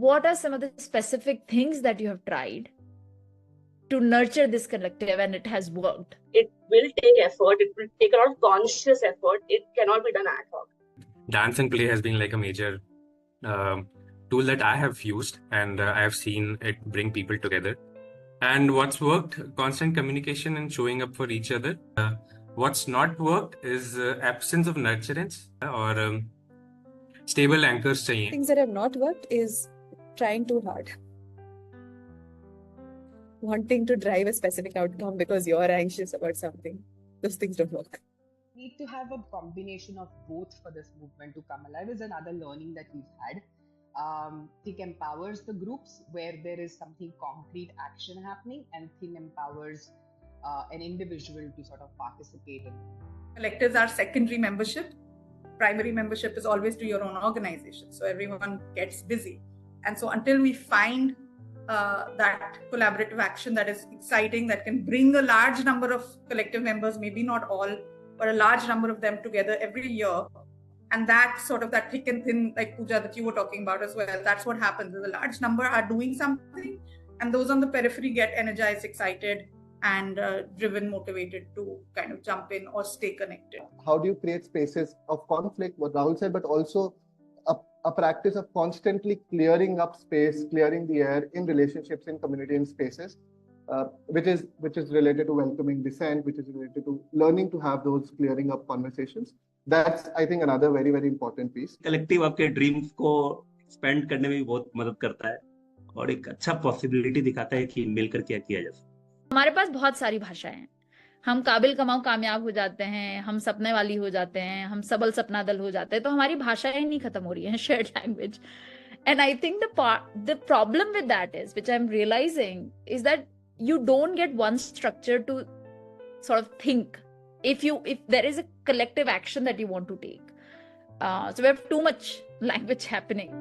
what are some of the specific things that you have tried to nurture this collective and it has worked? It will take effort. It will take a lot of conscious effort. It cannot be done ad hoc. Dance and play has been like a major tool that I have used, and I have seen it bring people together. And what's worked, constant communication and showing up for each other. What's not worked is absence of nurturance or stable anchors chahiye. Things that have not worked is trying too hard. Wanting to drive a specific outcome because you're anxious about something. Those things don't work. Need to have a combination of both for this movement to come alive is another learning that we've had. Think empowers the groups where there is something concrete action happening, and Think empowers an individual to sort of participate in. Collectives are secondary membership. Primary membership is always to your own organization. So everyone gets busy. And so until we find that collaborative action that is exciting, that can bring a large number of collective members, maybe not all, but a large number of them together every year. And that sort of that thick and thin, like Pooja, that you were talking about as well, that's what happens. A large number are doing something, and those on the periphery get energized, excited, and driven, motivated to kind of jump in or stay connected. How do you create spaces of conflict, what Rahul said, but also a practice of constantly clearing up space, clearing the air in relationships, in community, in spaces, which is related to welcoming dissent, which is related to learning to have those clearing up conversations. That's, I think, another very, very important piece. Collective आपके dreams को expand करने में भी बहुत मदद करता है और एक अच्छा possibility दिखाता है कि मिलकर क्या किया जा सकता है. हमारे पास बहुत सारी भाषाएं हैं. हम काबिल कमाओ कामयाब हो जाते हैं, हम सपने वाली हो जाते हैं, हम सबल सपना दल हो जाते हैं, तो हमारी भाषाएं नहीं खत्म हो रही हैं, shared language. And I think the problem with that is, which I'm realizing, is that you don't get one structure to sort of think if there is a collective action that you want to take. So we have too much language happening.